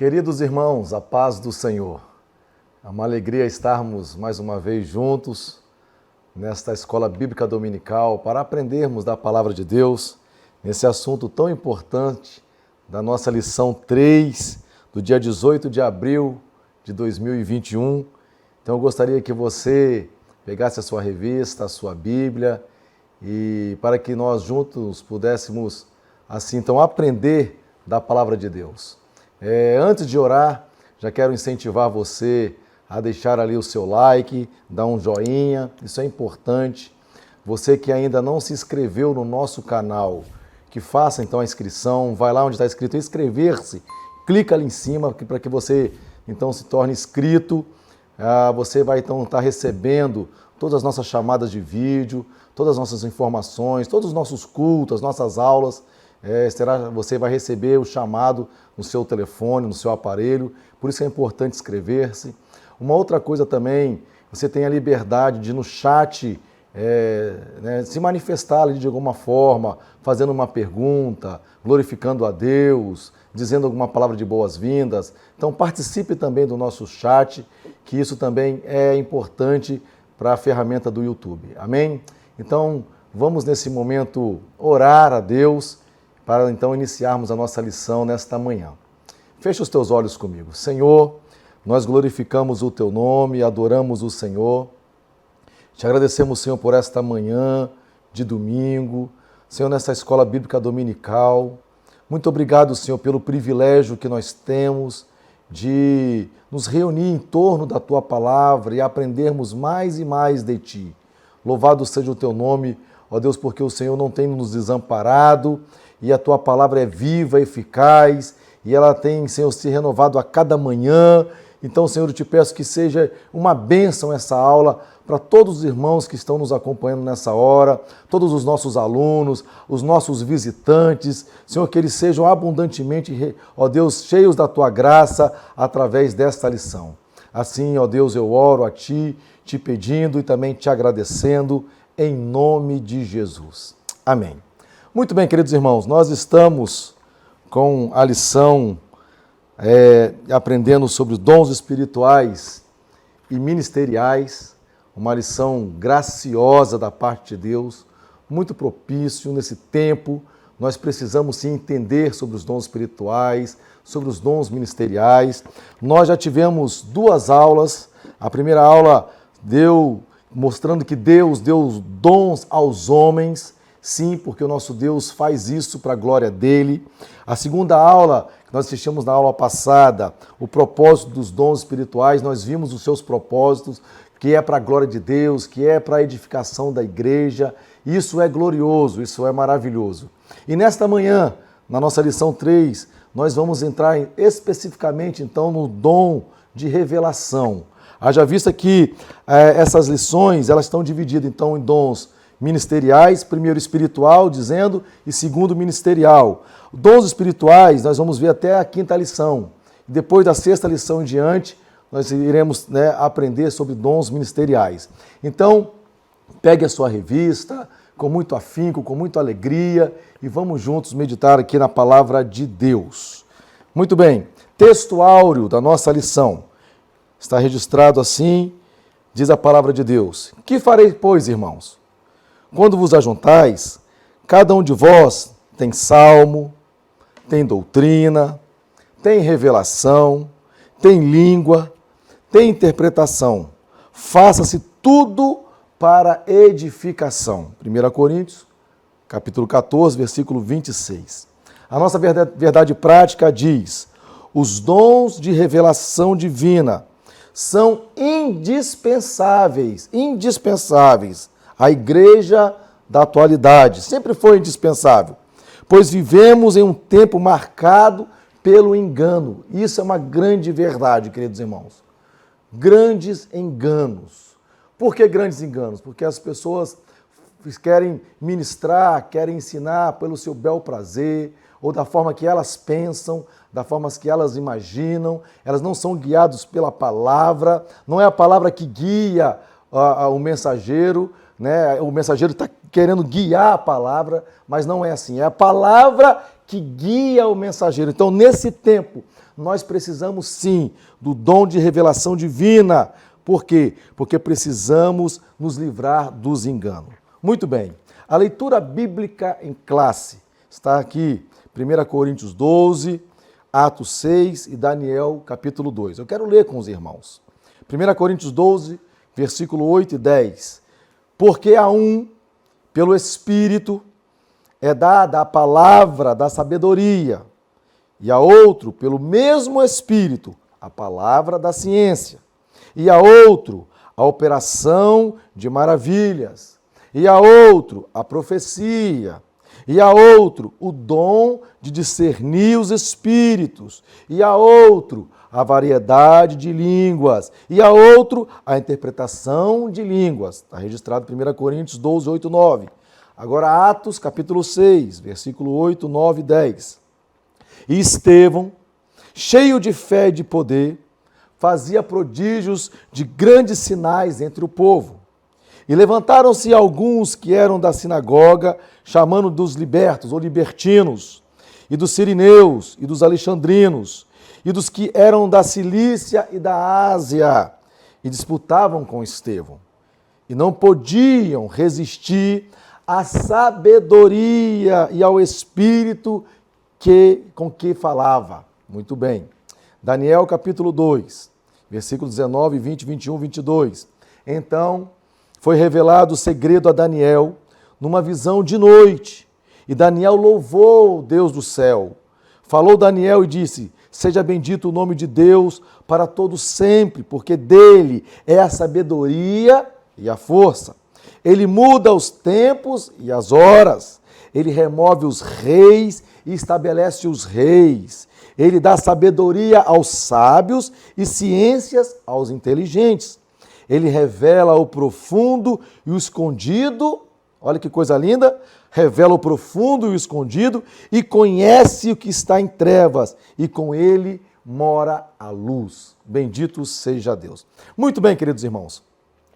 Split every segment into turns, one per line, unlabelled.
Queridos irmãos, a paz do Senhor. É uma alegria estarmos mais uma vez juntos nesta escola bíblica dominical para aprendermos da palavra de Deus nesse assunto tão importante da nossa lição 3 do dia 18 de abril de 2021. Então eu gostaria que você pegasse a sua revista, a sua Bíblia e para que nós juntos pudéssemos assim então aprender da palavra de Deus. Antes de orar, já quero incentivar você a deixar ali o seu like, dar um joinha, isso é importante. Você que ainda não se inscreveu no nosso canal, que faça então a inscrição, vai lá onde está escrito inscrever-se, clica ali em cima para que você então se torne inscrito. Você vai então estar recebendo todas as nossas chamadas de vídeo, todas as nossas informações, todos os nossos cultos, as nossas aulas. Você vai receber o chamado no seu telefone, no seu aparelho, por isso é importante inscrever-se. Uma outra coisa também, você tem a liberdade de no chat se manifestar ali de alguma forma, fazendo uma pergunta, glorificando a Deus, dizendo alguma palavra de boas-vindas. Então participe também do nosso chat, que isso também é importante para a ferramenta do YouTube. Amém? Então vamos nesse momento orar a Deus, para então iniciarmos a nossa lição nesta manhã. Feche os teus olhos comigo. Senhor, nós glorificamos o teu nome, adoramos o Senhor. Te agradecemos, Senhor, por esta manhã de domingo, Senhor, nessa escola bíblica dominical. Muito obrigado, Senhor, pelo privilégio que nós temos de nos reunir em torno da tua palavra e aprendermos mais e mais de ti. Louvado seja o teu nome, ó Deus, porque o Senhor não tem nos desamparado, e a tua palavra é viva, eficaz, e ela tem, Senhor, se renovado a cada manhã. Então, Senhor, eu te peço que seja uma bênção essa aula para todos os irmãos que estão nos acompanhando nessa hora, todos os nossos alunos, os nossos visitantes. Senhor, que eles sejam abundantemente, ó Deus, cheios da tua graça através desta lição. Assim, ó Deus, eu oro a ti, te pedindo e também te agradecendo, em nome de Jesus. Amém. Muito bem, queridos irmãos, nós estamos com a lição aprendendo sobre os dons espirituais e ministeriais, uma lição graciosa da parte de Deus, muito propício nesse tempo. Nós precisamos sim entender sobre os dons espirituais, sobre os dons ministeriais. Nós já tivemos 2 aulas. A primeira aula deu mostrando que Deus deu dons aos homens. Sim, porque o nosso Deus faz isso para a glória dele. A segunda aula, que nós assistimos na aula passada, o propósito dos dons espirituais, nós vimos os seus propósitos, que é para a glória de Deus, que é para a edificação da igreja. Isso é glorioso, isso é maravilhoso. E nesta manhã, na nossa lição 3, nós vamos entrar especificamente então no dom de revelação. Haja vista que essas lições, elas estão divididas então em dons ministeriais, primeiro espiritual, dizendo, e segundo ministerial. Dons espirituais, nós vamos ver até a 5ª lição. Depois da 6ª lição em diante, nós iremos aprender sobre dons ministeriais. Então, pegue a sua revista, com muito afinco, com muita alegria, e vamos juntos meditar aqui na palavra de Deus. Muito bem, texto áureo da nossa lição. Está registrado assim, diz a palavra de Deus. Que farei, pois, irmãos? Quando vos ajuntais, cada um de vós tem salmo, tem doutrina, tem revelação, tem língua, tem interpretação. Faça-se tudo para edificação. 1 Coríntios, capítulo 14, versículo 26. A nossa verdade prática diz: os dons de revelação divina são indispensáveis, a igreja da atualidade sempre foi indispensável, pois vivemos em um tempo marcado pelo engano. Isso é uma grande verdade, queridos irmãos. Grandes enganos. Por que grandes enganos? Porque as pessoas querem ministrar, querem ensinar pelo seu bel prazer, ou da forma que elas pensam, da forma que elas imaginam. Elas não são guiadas pela palavra, não é a palavra que guia o mensageiro, né, o mensageiro está querendo guiar a palavra, mas não é assim. É a palavra que guia o mensageiro. Então, nesse tempo, nós precisamos sim do dom de revelação divina. Por quê? Porque precisamos nos livrar dos enganos. Muito bem. A leitura bíblica em classe está aqui, 1 Coríntios 12, Atos 6 e Daniel capítulo 2. Eu quero ler com os irmãos. 1 Coríntios 12, versículo 8 e 10. Porque a um, pelo Espírito, é dada a palavra da sabedoria, e a outro, pelo mesmo Espírito, a palavra da ciência, e a outro, a operação de maravilhas, e a outro, a profecia, e a outro, o dom de discernir os espíritos, e a outro, a variedade de línguas, e a outro, a interpretação de línguas. Está registrado em 1 Coríntios 12, 8, 9. Agora Atos, capítulo 6, versículo 8, 9 e 10. E Estevão, cheio de fé e de poder, fazia prodígios de grandes sinais entre o povo. E levantaram-se alguns que eram da sinagoga, chamando dos libertos ou libertinos, e dos sirineus e dos alexandrinos, e dos que eram da Cilícia e da Ásia, e disputavam com Estevão. E não podiam resistir à sabedoria e ao espírito com que falava. Muito bem. Daniel capítulo 2, versículos 19, 20, 21, 22. Então foi revelado o segredo a Daniel numa visão de noite. E Daniel louvou o Deus do céu. Falou Daniel e disse: seja bendito o nome de Deus para todos sempre, porque dele é a sabedoria e a força. Ele muda os tempos e as horas. Ele remove os reis e estabelece os reis. Ele dá sabedoria aos sábios e ciências aos inteligentes. Ele revela o profundo e o escondido. Olha que coisa linda. Revela o profundo e o escondido e conhece o que está em trevas. E com ele mora a luz. Bendito seja Deus. Muito bem, queridos irmãos.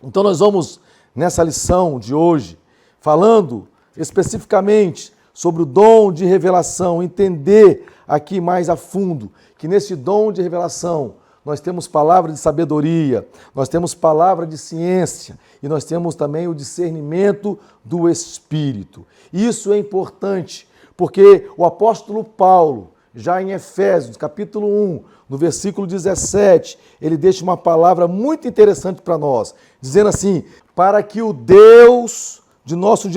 Então nós vamos, nessa lição de hoje, falando especificamente sobre o dom de revelação, entender aqui mais a fundo que nesse dom de revelação nós temos palavra de sabedoria, nós temos palavra de ciência e nós temos também o discernimento do Espírito. Isso é importante porque o apóstolo Paulo, já em Efésios, capítulo 1, no versículo 17, ele deixa uma palavra muito interessante para nós, dizendo assim: para que o Deus de nosso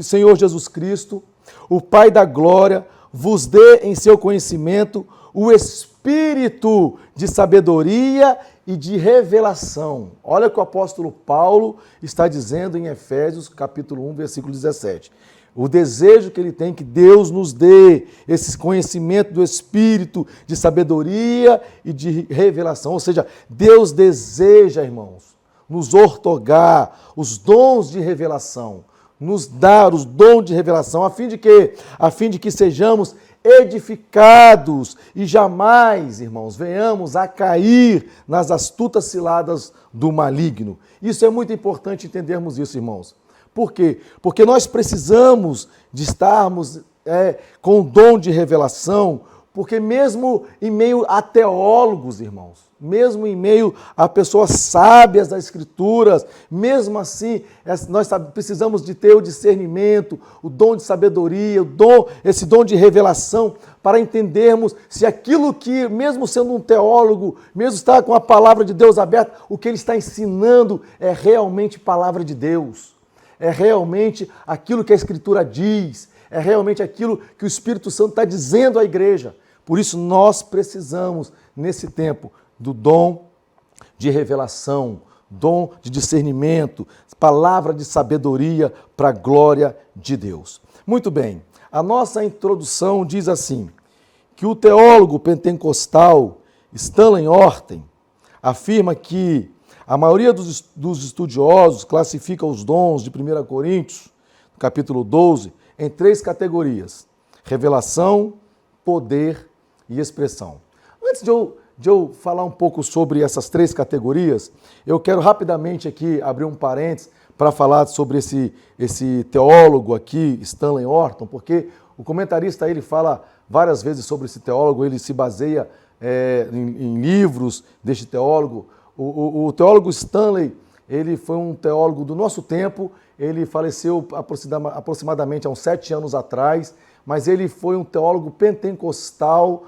Senhor Jesus Cristo, o Pai da glória, vos dê em seu conhecimento o espírito de sabedoria e de revelação. Olha o que o apóstolo Paulo está dizendo em Efésios, capítulo 1, versículo 17. O desejo que ele tem que Deus nos dê esse conhecimento do espírito de sabedoria e de revelação. Ou seja, Deus deseja, irmãos, nos outorgar os dons de revelação, nos dar os dons de revelação, a fim de quê? A fim de que sejamos edificados e jamais, irmãos, venhamos a cair nas astutas ciladas do maligno. Isso é muito importante entendermos isso, irmãos. Por quê? Porque nós precisamos de estarmos com o dom de revelação, porque mesmo em meio a teólogos, irmãos, mesmo em meio a pessoas sábias das Escrituras, mesmo assim, nós precisamos de ter o discernimento, o dom de sabedoria, esse dom de revelação, para entendermos se aquilo que, mesmo sendo um teólogo, mesmo estar com a palavra de Deus aberta, o que ele está ensinando é realmente palavra de Deus. É realmente aquilo que a Escritura diz, é realmente aquilo que o Espírito Santo está dizendo à igreja. Por isso nós precisamos, nesse tempo, do dom de revelação, dom de discernimento, palavra de sabedoria para a glória de Deus. Muito bem, a nossa introdução diz assim, que o teólogo pentecostal Stanley Orten afirma que a maioria dos estudiosos classifica os dons de 1 Coríntios, capítulo 12, em 3 categorias: revelação, poder e expressão. Antes de eu falar um pouco sobre essas 3 categorias, eu quero rapidamente aqui abrir um parênteses para falar sobre esse teólogo aqui, Stanley Orton, porque o comentarista ele fala várias vezes sobre esse teólogo, ele se baseia em livros deste teólogo. O teólogo Stanley, ele foi um teólogo do nosso tempo, ele faleceu aproximadamente há uns 7 anos atrás, mas ele foi um teólogo pentecostal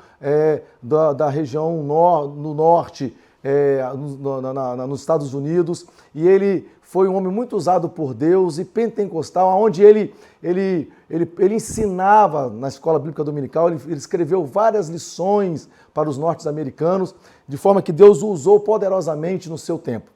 da região no norte, nos Estados Unidos, e ele foi um homem muito usado por Deus e pentecostal, onde ele ensinava na escola bíblica dominical, ele escreveu várias lições para os norte-americanos, de forma que Deus o usou poderosamente no seu tempo.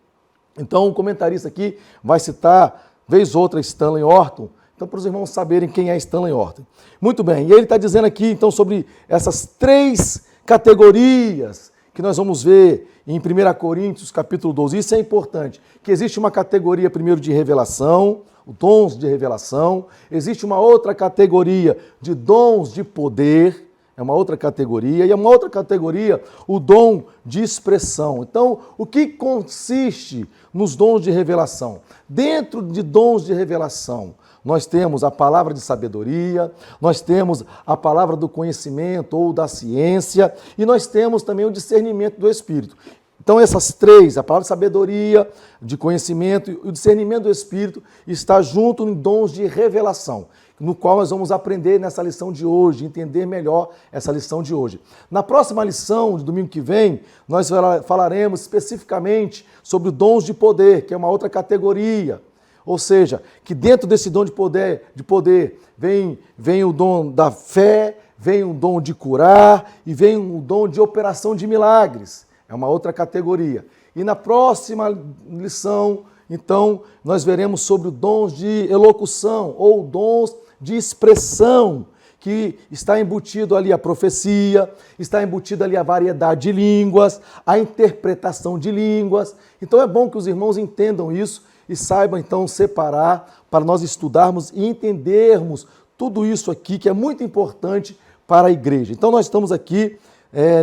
Então, o comentarista aqui vai citar, vez ou outra, Stanley Orton, então para os irmãos saberem quem é Stanley Orton. Muito bem, e ele está dizendo aqui, então, sobre essas 3 categorias que nós vamos ver em 1 Coríntios, capítulo 12. Isso é importante, que existe uma categoria, primeiro, de revelação, dons de revelação, existe uma outra categoria de dons de poder, é uma outra categoria, e é uma outra categoria, o dom de expressão. Então, o que consiste nos dons de revelação? Dentro de dons de revelação, nós temos a palavra de sabedoria, nós temos a palavra do conhecimento ou da ciência, e nós temos também o discernimento do Espírito. Então essas 3, a palavra de sabedoria, de conhecimento e o discernimento do Espírito, está junto em dons de revelação, no qual nós vamos aprender nessa lição de hoje, entender melhor essa lição de hoje. Na próxima lição, de domingo que vem, nós falaremos especificamente sobre dons de poder, que é uma outra categoria. Ou seja, que dentro desse dom de poder vem o dom da fé, vem o dom de curar e vem o dom de operação de milagres. É uma outra categoria. E na próxima lição, então, nós veremos sobre os dons de elocução ou dons de expressão, que está embutido ali a profecia, está embutido ali a variedade de línguas, a interpretação de línguas. Então é bom que os irmãos entendam isso e saibam então separar para nós estudarmos e entendermos tudo isso aqui que é muito importante para a igreja. Então nós estamos aqui,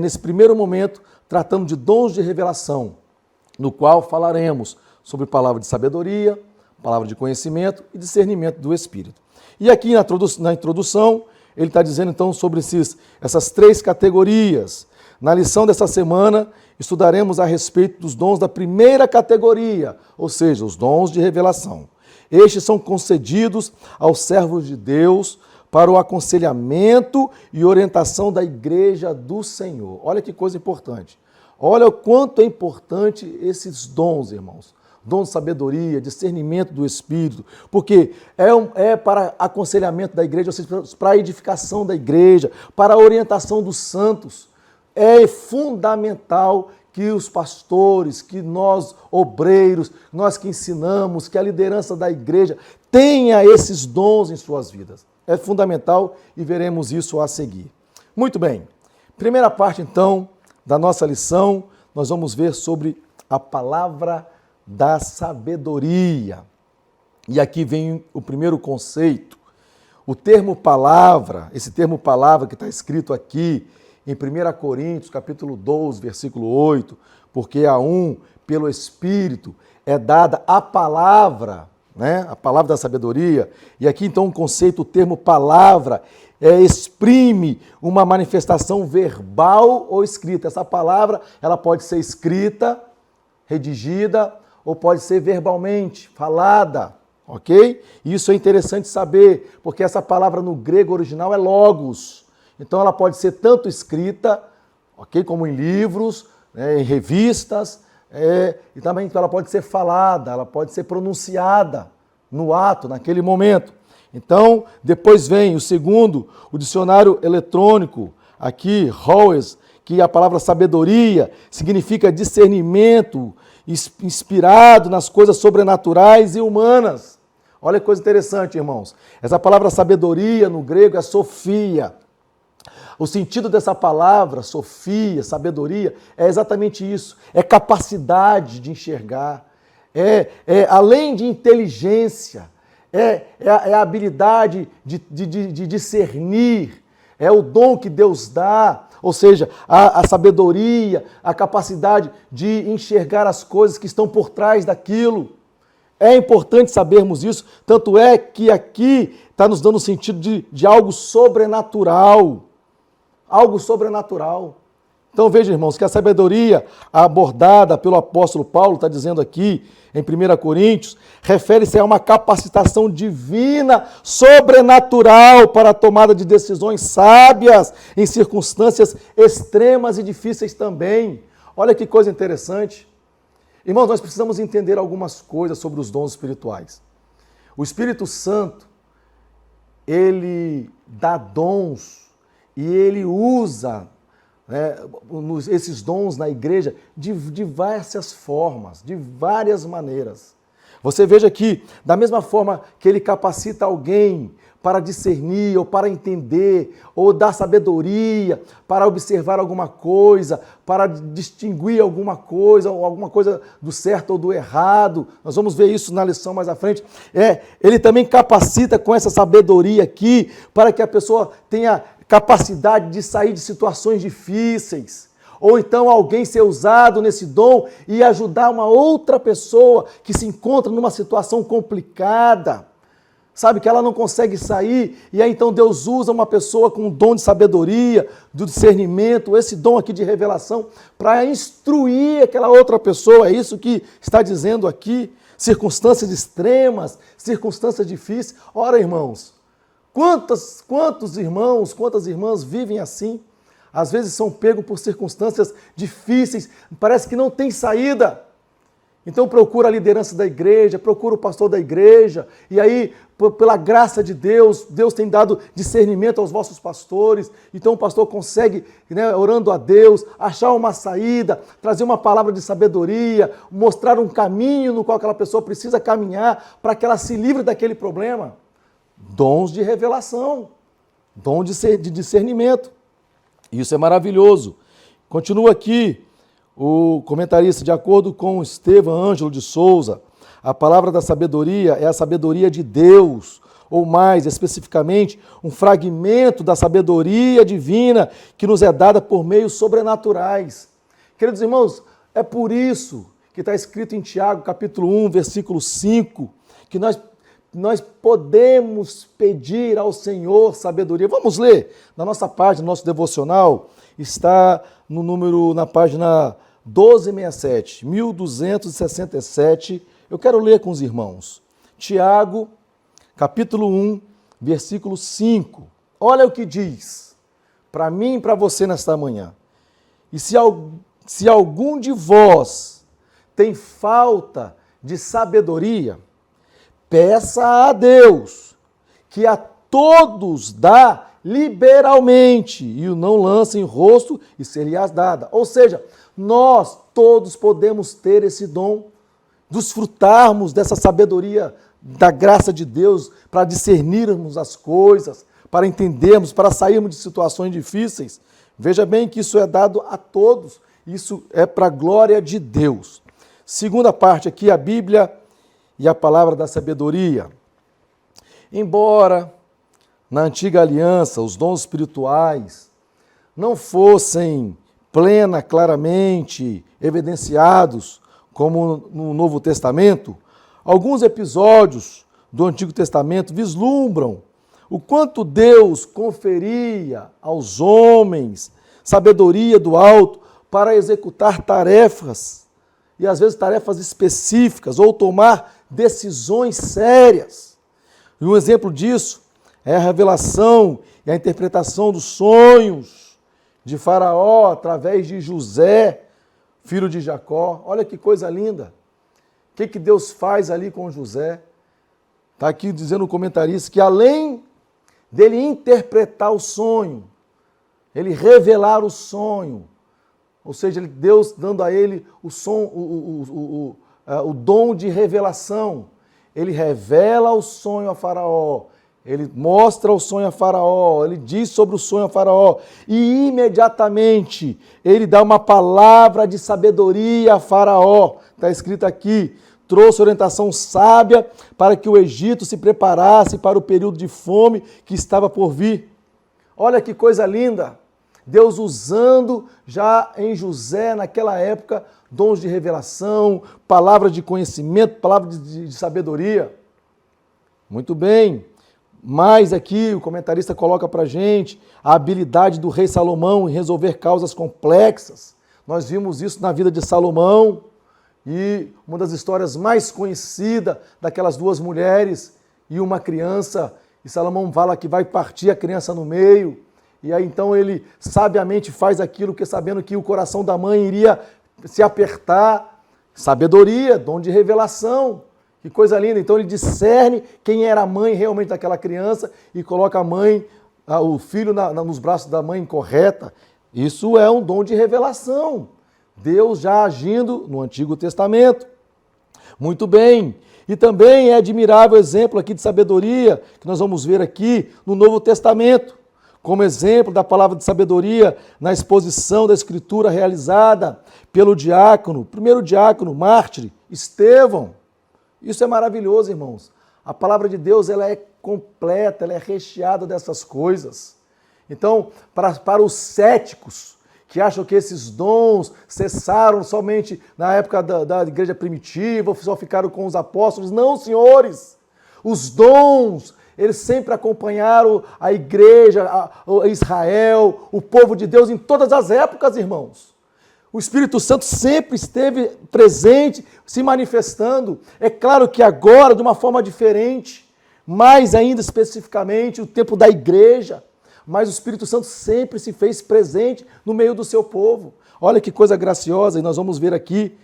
nesse primeiro momento, tratando de dons de revelação, no qual falaremos sobre palavra de sabedoria, palavra de conhecimento e discernimento do Espírito. E aqui na introdução, ele está dizendo então sobre essas 3 categorias. Na lição dessa semana, estudaremos a respeito dos dons da primeira categoria, ou seja, os dons de revelação. Estes são concedidos aos servos de Deus para o aconselhamento e orientação da igreja do Senhor. Olha que coisa importante. Olha o quanto é importante esses dons, irmãos. Dons de sabedoria, discernimento do Espírito, porque é para aconselhamento da igreja, ou seja, para a edificação da igreja, para a orientação dos santos. É fundamental que os pastores, que nós obreiros, nós que ensinamos, que a liderança da igreja tenha esses dons em suas vidas. É fundamental e veremos isso a seguir. Muito bem. Primeira parte, então, da nossa lição, nós vamos ver sobre a palavra da sabedoria. E aqui vem o primeiro conceito. O termo palavra, esse termo palavra que está escrito aqui em 1 Coríntios, capítulo 12, versículo 8, porque a pelo Espírito, é dada a palavra, né? A palavra da sabedoria. E aqui então o conceito, o termo palavra, exprime uma manifestação verbal ou escrita. Essa palavra, ela pode ser escrita, redigida, ou pode ser verbalmente, falada, ok? Isso é interessante saber, porque essa palavra no grego original é logos. Então ela pode ser tanto escrita, ok, como em livros, em revistas, e também ela pode ser falada, ela pode ser pronunciada no ato, naquele momento. Então, depois vem o segundo, o dicionário eletrônico, aqui, Howes, que a palavra sabedoria significa discernimento, inspirado nas coisas sobrenaturais e humanas. Olha que coisa interessante, irmãos. Essa palavra sabedoria no grego é sofia. O sentido dessa palavra, sofia, sabedoria, é exatamente isso. É capacidade de enxergar. Além de inteligência, a habilidade de discernir. É o dom que Deus dá, ou seja, a sabedoria, a capacidade de enxergar as coisas que estão por trás daquilo. É importante sabermos isso, tanto é que aqui está nos dando o sentido de algo sobrenatural. Algo sobrenatural. Então veja, irmãos, que a sabedoria abordada pelo apóstolo Paulo, está dizendo aqui em 1 Coríntios, refere-se a uma capacitação divina, sobrenatural para a tomada de decisões sábias em circunstâncias extremas e difíceis também. Olha que coisa interessante. Irmãos, nós precisamos entender algumas coisas sobre os dons espirituais. O Espírito Santo, ele dá dons e ele usa esses dons na igreja de diversas formas, de várias maneiras. Você veja que, da mesma forma que ele capacita alguém para discernir, ou para entender, ou dar sabedoria, para observar alguma coisa, para distinguir alguma coisa, ou alguma coisa do certo ou do errado. Nós vamos ver isso na lição mais à frente. Ele também capacita com essa sabedoria aqui, para que a pessoa tenha capacidade de sair de situações difíceis, ou então alguém ser usado nesse dom e ajudar uma outra pessoa que se encontra numa situação complicada, sabe, que ela não consegue sair, e aí então Deus usa uma pessoa com um dom de sabedoria, do discernimento, esse dom aqui de revelação, para instruir aquela outra pessoa. É isso que está dizendo aqui, circunstâncias extremas, circunstâncias difíceis. Ora, irmãos, quantos irmãos, quantas irmãs vivem assim? Às vezes são pegos por circunstâncias difíceis, parece que não tem saída. Então procura a liderança da igreja, procura o pastor da igreja, e aí, pela graça de Deus, Deus tem dado discernimento aos vossos pastores, então o pastor consegue, orando a Deus, achar uma saída, trazer uma palavra de sabedoria, mostrar um caminho no qual aquela pessoa precisa caminhar para que ela se livre daquele problema. Dons de revelação, dom de discernimento. Isso é maravilhoso. Continua aqui o comentarista, de acordo com Estevão Ângelo de Souza, a palavra da sabedoria é a sabedoria de Deus, ou mais especificamente, um fragmento da sabedoria divina que nos é dada por meios sobrenaturais. Queridos irmãos, é por isso que está escrito em Tiago, capítulo 1, versículo 5, que nós podemos pedir ao Senhor sabedoria. Vamos ler na nossa página, no nosso devocional, está na página 1267, 1267. Eu quero ler com os irmãos. Tiago, capítulo 1, versículo 5. Olha o que diz, para mim e para você nesta manhã. E se algum de vós tem falta de sabedoria, peça a Deus, que a todos dá liberalmente, e o não lança em rosto e ser-lhe-ás dada. Ou seja, nós todos podemos ter esse dom, desfrutarmos dessa sabedoria da graça de Deus, para discernirmos as coisas, para entendermos, para sairmos de situações difíceis. Veja bem que isso é dado a todos, isso é para a glória de Deus. Segunda parte aqui, a Bíblia e a palavra da sabedoria. Embora na antiga aliança os dons espirituais não fossem claramente evidenciados como no Novo Testamento, alguns episódios do Antigo Testamento vislumbram o quanto Deus conferia aos homens sabedoria do alto para executar tarefas, e às vezes tarefas específicas, ou tomar decisões sérias. E um exemplo disso é a revelação e a interpretação dos sonhos de Faraó através de José, filho de Jacó. Olha que coisa linda. O que Deus faz ali com José? Está aqui dizendo o comentarista que além dele interpretar o sonho, ele revelar o sonho, ou seja, Deus dando a ele o dom de revelação. Ele revela o sonho a Faraó, ele mostra o sonho a Faraó, ele diz sobre o sonho a Faraó, e imediatamente ele dá uma palavra de sabedoria a Faraó. Está escrito aqui, trouxe orientação sábia para que o Egito se preparasse para o período de fome que estava por vir. Olha que coisa linda! Deus usando já em José, naquela época, dons de revelação, palavras de conhecimento, palavras de sabedoria. Muito bem. Mas aqui o comentarista coloca para a gente a habilidade do rei Salomão em resolver causas complexas. Nós vimos isso na vida de Salomão e uma das histórias mais conhecidas daquelas duas mulheres e uma criança. E Salomão fala que vai partir a criança no meio. E aí então ele sabiamente faz aquilo, que sabendo que o coração da mãe iria se apertar. Sabedoria, dom de revelação. Que coisa linda. Então ele discerne quem era a mãe realmente daquela criança e coloca a mãe, o filho nos braços da mãe correta. Isso é um dom de revelação. Deus já agindo no Antigo Testamento. Muito bem. E também é admirável exemplo aqui de sabedoria que nós vamos ver aqui no Novo Testamento. Como exemplo da palavra de sabedoria na exposição da Escritura realizada pelo diácono, primeiro diácono, mártir, Estevão. Isso é maravilhoso, irmãos. A palavra de Deus ela é completa, ela é recheada dessas coisas. Então, para os céticos que acham que esses dons cessaram somente na época da igreja primitiva, só ficaram com os apóstolos, não, senhores. Os dons, eles sempre acompanharam a igreja, a Israel, o povo de Deus em todas as épocas, irmãos. O Espírito Santo sempre esteve presente, se manifestando. É claro que agora, de uma forma diferente, mais ainda especificamente, o tempo da igreja. Mas o Espírito Santo sempre se fez presente no meio do seu povo. Olha que coisa graciosa, e nós vamos ver aqui,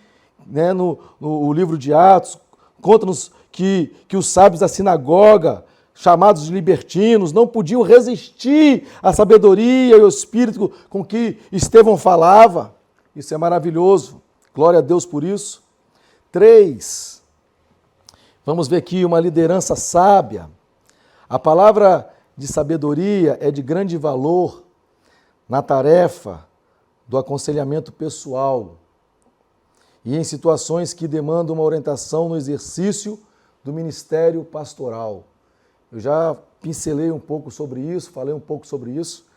né, no livro de Atos, conta-nos que os sábios da sinagoga, chamados de libertinos, não podiam resistir à sabedoria e ao espírito com que Estevão falava. Isso é maravilhoso. Glória a Deus por isso. 3. Vamos ver aqui uma liderança sábia. A palavra de sabedoria é de grande valor na tarefa do aconselhamento pessoal e em situações que demandam uma orientação no exercício do ministério pastoral. Eu já pincelei um pouco sobre isso, falei um pouco sobre isso,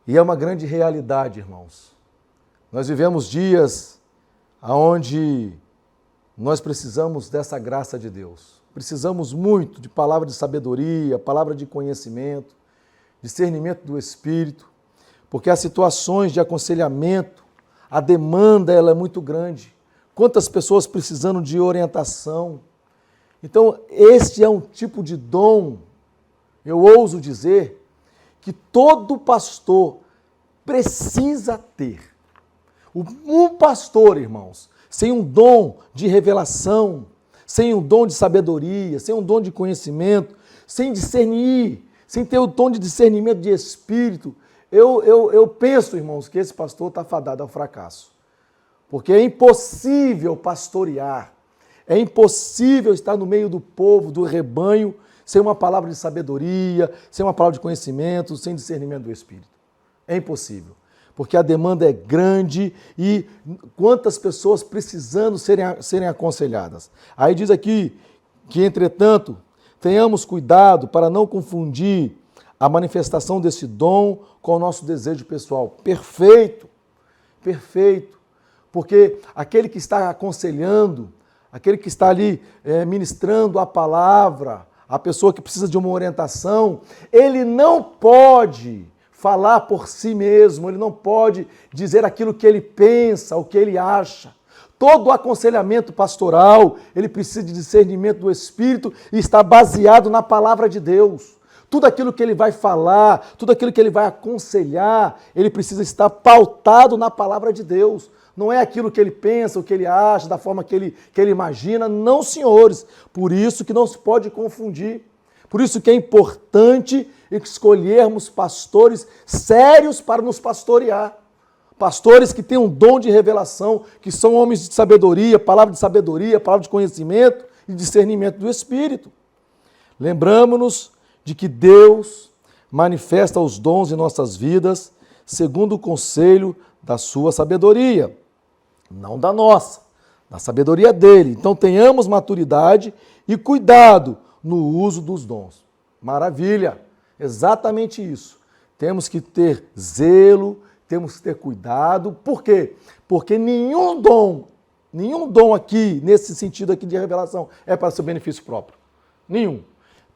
e é uma grande realidade, irmãos. Nós vivemos dias onde nós precisamos dessa graça de Deus. Precisamos muito de palavra de sabedoria, palavra de conhecimento, discernimento do Espírito, porque as situações de aconselhamento, a demanda ela é muito grande. Quantas pessoas precisando de orientação. Então, este é um tipo de dom, eu ouso dizer, que todo pastor precisa ter. Um pastor, irmãos, sem um dom de revelação, sem um dom de sabedoria, sem um dom de conhecimento, sem discernir, sem ter o dom de discernimento de espírito, eu penso, irmãos, que esse pastor está fadado ao fracasso. Porque é impossível pastorear, é impossível estar no meio do povo, do rebanho, sem uma palavra de sabedoria, sem uma palavra de conhecimento, sem discernimento do espírito. É impossível. Porque a demanda é grande e quantas pessoas precisando serem aconselhadas. Aí diz aqui que, entretanto, tenhamos cuidado para não confundir a manifestação desse dom com o nosso desejo pessoal. Perfeito, perfeito. Porque aquele que está aconselhando, aquele que está ali ministrando a palavra, a pessoa que precisa de uma orientação, ele não pode falar por si mesmo, ele não pode dizer aquilo que ele pensa, o que ele acha. Todo o aconselhamento pastoral, ele precisa de discernimento do Espírito e está baseado na palavra de Deus. Tudo aquilo que ele vai falar, tudo aquilo que ele vai aconselhar, ele precisa estar pautado na palavra de Deus. Não é aquilo que ele pensa, o que ele acha, da forma que ele imagina. Não, senhores. Por isso que não se pode confundir. Por isso que é importante escolhermos pastores sérios para nos pastorear. Pastores que têm um dom de revelação, que são homens de sabedoria, palavra de conhecimento e discernimento do Espírito. Lembramos-nos de que Deus manifesta os dons em nossas vidas segundo o conselho da sua sabedoria, não da nossa, da sabedoria dele. Então tenhamos maturidade e cuidado no uso dos dons. Maravilha! Exatamente isso. temos que ter zelo, temos que ter cuidado. Por quê? Porque nenhum dom aqui, nesse sentido aqui de revelação, é para seu benefício próprio. Nenhum.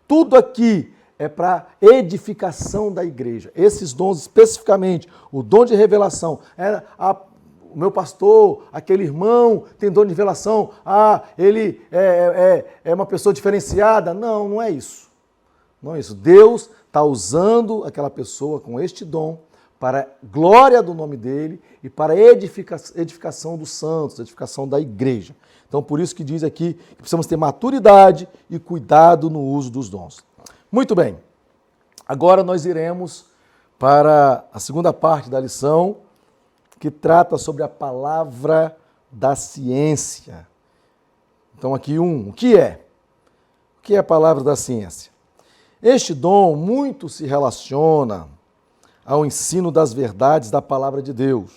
Tudo aqui é para edificação da igreja. Esses dons especificamente, o dom de revelação, o meu pastor, aquele irmão tem dom de revelação, ele é uma pessoa diferenciada. Não, não é isso. Não é isso. Deus está usando aquela pessoa com este dom para a glória do nome dele e para a edificação dos santos, edificação da igreja. Então, por isso que diz aqui que precisamos ter maturidade e cuidado no uso dos dons. Muito bem. Agora nós iremos para a segunda parte da lição, que trata sobre a palavra da ciência. Então, aqui o que é? O que é a palavra da ciência? Este dom muito se relaciona ao ensino das verdades da palavra de Deus,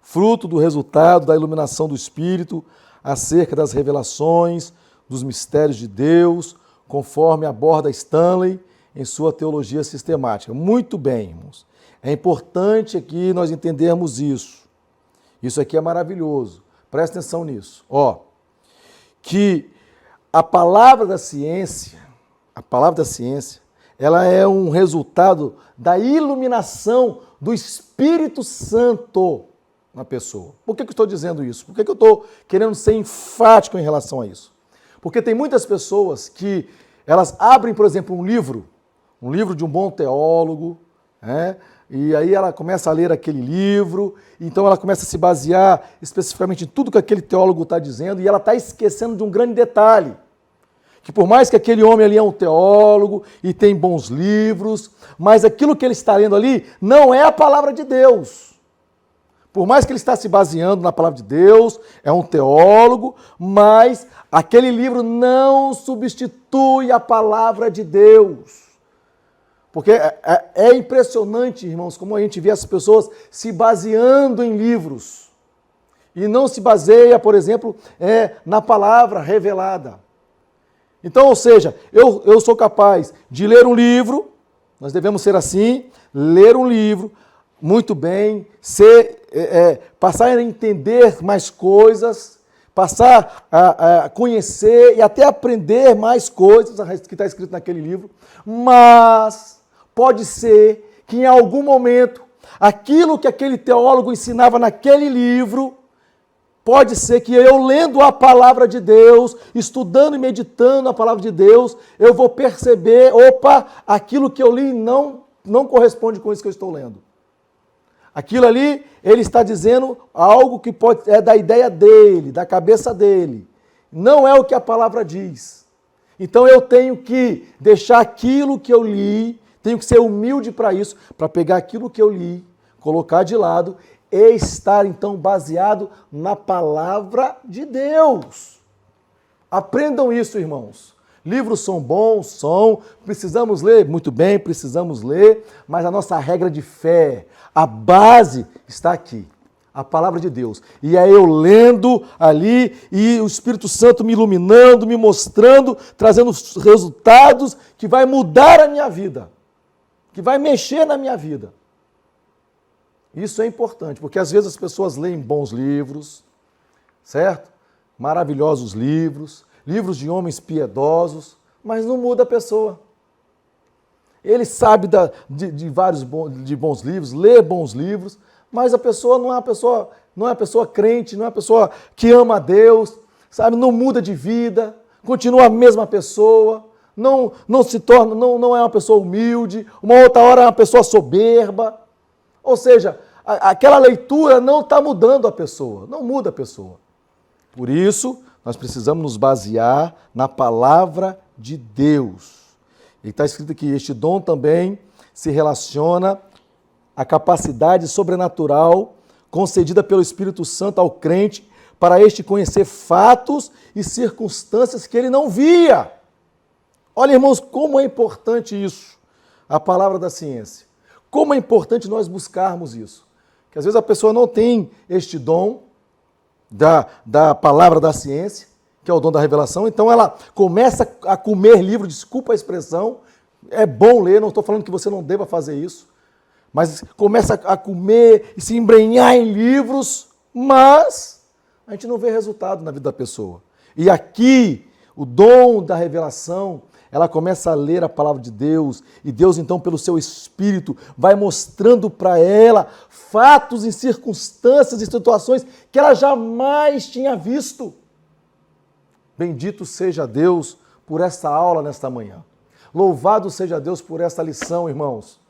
fruto do resultado da iluminação do Espírito acerca das revelações, dos mistérios de Deus, conforme aborda Stanley em sua teologia sistemática. Muito bem, irmãos. É importante aqui nós entendermos isso. Isso aqui é maravilhoso. Presta atenção nisso. Que a palavra da ciência, ela é um resultado da iluminação do Espírito Santo na pessoa. Por que eu estou dizendo isso? Por que eu estou querendo ser enfático em relação a isso? Porque tem muitas pessoas que elas abrem, por exemplo, um livro de um bom teólogo, e aí ela começa a ler aquele livro, então ela começa a se basear especificamente em tudo que aquele teólogo está dizendo, e ela está esquecendo de um grande detalhe, que por mais que aquele homem ali é um teólogo e tem bons livros, mas aquilo que ele está lendo ali não é a palavra de Deus. Por mais que ele está se baseando na palavra de Deus, é um teólogo, mas aquele livro não substitui a palavra de Deus. Porque é impressionante, irmãos, como a gente vê as pessoas se baseando em livros e não se baseia, por exemplo, na palavra revelada. Então, ou seja, eu sou capaz de ler um livro, nós devemos ser assim, ler um livro, muito bem, passar a entender mais coisas, passar a conhecer e até aprender mais coisas que está escrito naquele livro, mas pode ser que em algum momento aquilo que aquele teólogo ensinava naquele livro, pode ser que eu lendo a palavra de Deus, estudando e meditando a palavra de Deus, eu vou perceber, aquilo que eu li não corresponde com isso que eu estou lendo. Aquilo ali, ele está dizendo algo que é da ideia dele, da cabeça dele. Não é o que a palavra diz. Então eu tenho que deixar aquilo que eu li, tenho que ser humilde para isso, para pegar aquilo que eu li, colocar de lado e estar então baseado na palavra de Deus. Aprendam isso, irmãos. Livros são bons, precisamos ler, muito bem, precisamos ler, mas a nossa regra de fé, a base está aqui, a palavra de Deus. E é eu lendo ali e o Espírito Santo me iluminando, me mostrando, trazendo os resultados que vai mudar a minha vida, que vai mexer na minha vida. Isso é importante, porque às vezes as pessoas leem bons livros, certo? Maravilhosos livros de homens piedosos, mas não muda a pessoa. Ele sabe de vários bons livros, lê bons livros, mas a pessoa não é uma pessoa crente, não é uma pessoa que ama a Deus, sabe? Não muda de vida, continua a mesma pessoa, não se torna, não é uma pessoa humilde, uma outra hora é uma pessoa soberba. Ou seja, aquela leitura não está mudando a pessoa, não muda a pessoa. Por isso, nós precisamos nos basear na palavra de Deus. E está escrito aqui, este dom também se relaciona à capacidade sobrenatural concedida pelo Espírito Santo ao crente para este conhecer fatos e circunstâncias que ele não via. Olha, irmãos, como é importante isso, a palavra da ciência. Como é importante nós buscarmos isso. Que às vezes a pessoa não tem este dom da palavra da ciência, que é o dom da revelação, então ela começa a comer livro, desculpa a expressão, é bom ler, não estou falando que você não deva fazer isso, mas começa a comer e se embrenhar em livros, mas a gente não vê resultado na vida da pessoa. E aqui, o dom da revelação, ela começa a ler a palavra de Deus, e Deus, então, pelo seu Espírito, vai mostrando para ela fatos e circunstâncias e situações que ela jamais tinha visto. Bendito seja Deus por esta aula nesta manhã. Louvado seja Deus por esta lição, irmãos,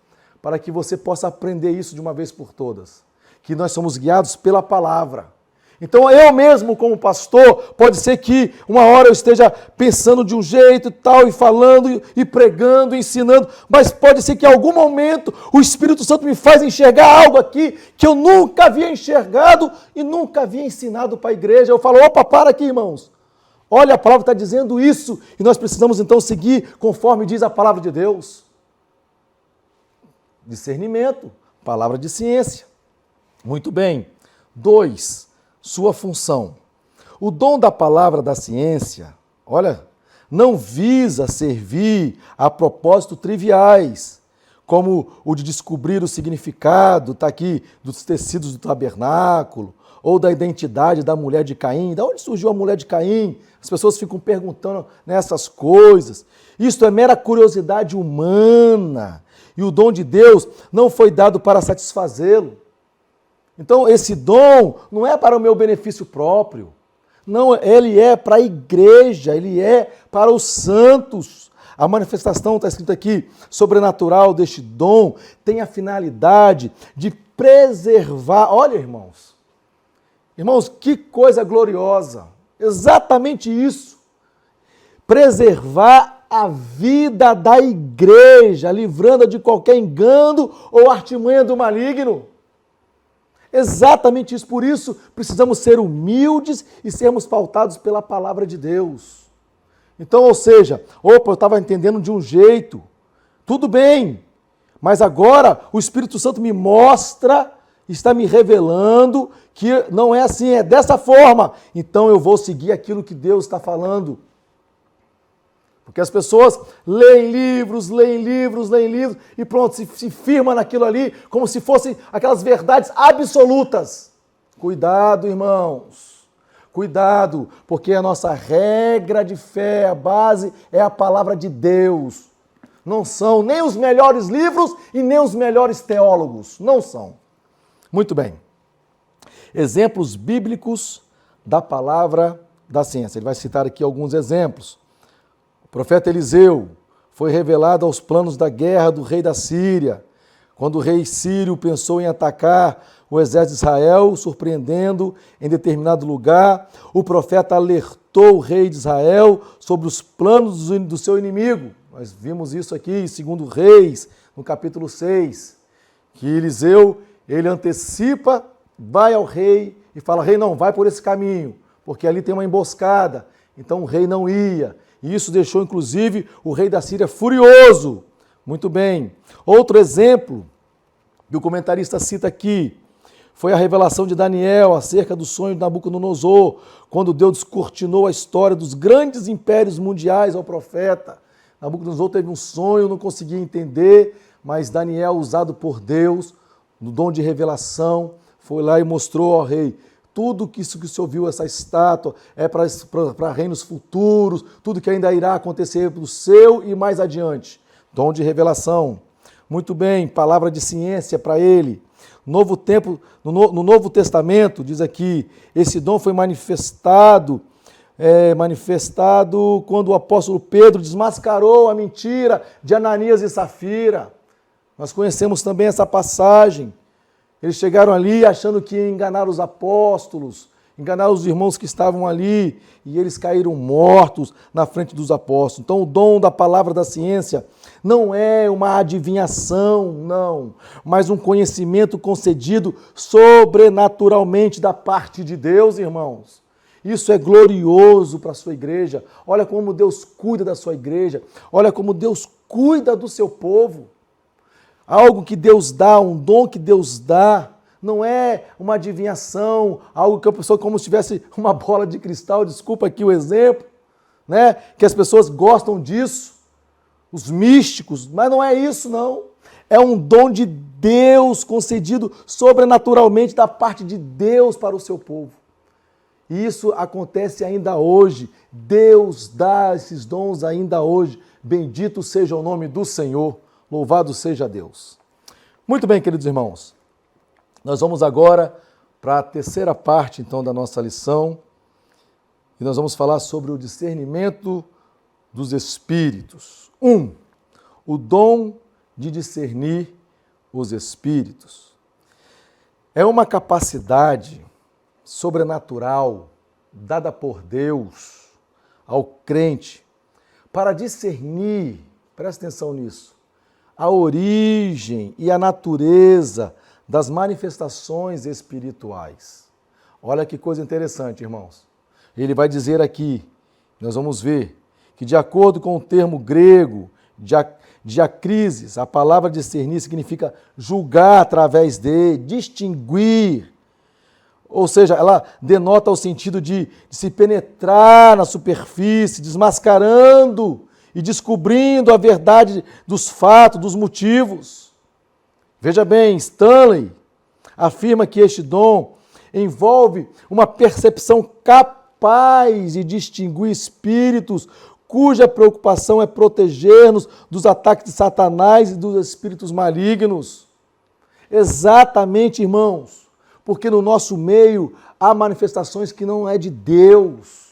para que você possa aprender isso de uma vez por todas, que nós somos guiados pela palavra. Então eu mesmo como pastor, pode ser que uma hora eu esteja pensando de um jeito e tal, e falando, e pregando, e ensinando, mas pode ser que em algum momento o Espírito Santo me faz enxergar algo aqui que eu nunca havia enxergado e nunca havia ensinado para a igreja. Eu falo, opa, para aqui, irmãos. Olha, a palavra está dizendo isso, e nós precisamos então seguir conforme diz a palavra de Deus. Discernimento, palavra de ciência. Muito bem. 2. Sua função. O dom da palavra da ciência, olha, não visa servir a propósitos triviais, como o de descobrir o significado, está aqui, dos tecidos do tabernáculo, ou da identidade da mulher de Caim. De onde surgiu a mulher de Caim? As pessoas ficam perguntando nessas coisas. Isto é mera curiosidade humana. E o dom de Deus não foi dado para satisfazê-lo. Então, esse dom não é para o meu benefício próprio. Não, ele é para a igreja, ele é para os santos. A manifestação, está escrito aqui, sobrenatural deste dom, tem a finalidade de preservar. Olha, irmãos, que coisa gloriosa. Exatamente isso. Preservar a vida da igreja, livrando-a de qualquer engano ou artimanha do maligno. Exatamente isso. Por isso, precisamos ser humildes e sermos pautados pela palavra de Deus. Então, ou seja, eu estava entendendo de um jeito, tudo bem, mas agora o Espírito Santo me mostra, está me revelando que não é assim, é dessa forma. Então eu vou seguir aquilo que Deus está falando. Porque as pessoas leem livros e pronto, se firma naquilo ali como se fossem aquelas verdades absolutas. Cuidado, irmãos. Cuidado, porque a nossa regra de fé, a base é a palavra de Deus. Não são nem os melhores livros e nem os melhores teólogos. Não são. Muito bem. Exemplos bíblicos da palavra da ciência. Ele vai citar aqui alguns exemplos. O profeta Eliseu foi revelado aos planos da guerra do rei da Síria, quando o rei sírio pensou em atacar o exército de Israel, surpreendendo em determinado lugar. O profeta alertou o rei de Israel sobre os planos do seu inimigo. Nós vimos isso aqui em 2 Reis, no capítulo 6, que Eliseu, ele antecipa, vai ao rei e fala, rei, não, vai por esse caminho, porque ali tem uma emboscada. Então o rei não ia. E isso deixou, inclusive, o rei da Síria furioso. Muito bem. Outro exemplo que o comentarista cita aqui foi a revelação de Daniel acerca do sonho de Nabucodonosor, quando Deus descortinou a história dos grandes impérios mundiais ao profeta. Nabucodonosor teve um sonho, não conseguia entender, mas Daniel, usado por Deus, no dom de revelação, foi lá e mostrou ao rei, tudo que se ouviu, essa estátua, é para reinos futuros, tudo que ainda irá acontecer do seu e mais adiante. Dom de revelação. Muito bem, palavra de ciência para ele. No Novo Testamento, diz aqui, esse dom foi manifestado quando o apóstolo Pedro desmascarou a mentira de Ananias e Safira. Nós conhecemos também essa passagem. Eles chegaram ali achando que iam enganar os apóstolos, enganar os irmãos que estavam ali, e eles caíram mortos na frente dos apóstolos. Então o dom da palavra da ciência não é uma adivinhação, não, mas um conhecimento concedido sobrenaturalmente da parte de Deus, irmãos. Isso é glorioso para a sua igreja. Olha como Deus cuida da sua igreja, olha como Deus cuida do seu povo. Algo que Deus dá, um dom que Deus dá, não é uma adivinhação, algo que a pessoa como se tivesse uma bola de cristal, desculpa aqui o exemplo, que as pessoas gostam disso, os místicos, mas não é isso não. É um dom de Deus concedido sobrenaturalmente da parte de Deus para o seu povo. E isso acontece ainda hoje. Deus dá esses dons ainda hoje. Bendito seja o nome do Senhor. Louvado seja Deus. Muito bem, queridos irmãos. Nós vamos agora para a terceira parte, então, da nossa lição. E nós vamos falar sobre o discernimento dos espíritos. 1. O dom de discernir os espíritos. É uma capacidade sobrenatural dada por Deus ao crente para discernir, presta atenção nisso, a origem e a natureza das manifestações espirituais. Olha que coisa interessante, irmãos. Ele vai dizer aqui, nós vamos ver, que de acordo com o termo grego, diacrisis, a palavra discernir significa julgar através de, distinguir. Ou seja, ela denota o sentido de se penetrar na superfície, desmascarando e descobrindo a verdade dos fatos, dos motivos. Veja bem, Stanley afirma que este dom envolve uma percepção capaz de distinguir espíritos cuja preocupação é proteger-nos dos ataques de Satanás e dos espíritos malignos. Exatamente, irmãos, porque no nosso meio há manifestações que não é de Deus.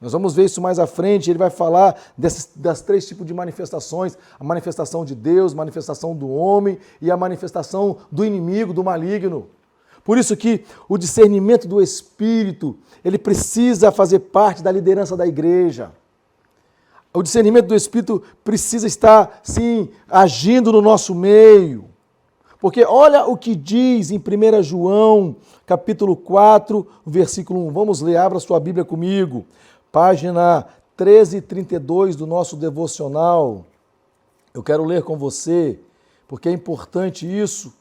Nós vamos ver isso mais à frente, ele vai falar das 3 tipos de manifestações, a manifestação de Deus, a manifestação do homem e a manifestação do inimigo, do maligno. Por isso que o discernimento do Espírito, ele precisa fazer parte da liderança da igreja. O discernimento do Espírito precisa estar, sim, agindo no nosso meio. Porque olha o que diz em 1 João, capítulo 4, versículo 1. Vamos ler, abra sua Bíblia comigo. Página 1332 do nosso devocional. Eu quero ler com você, porque é importante isso.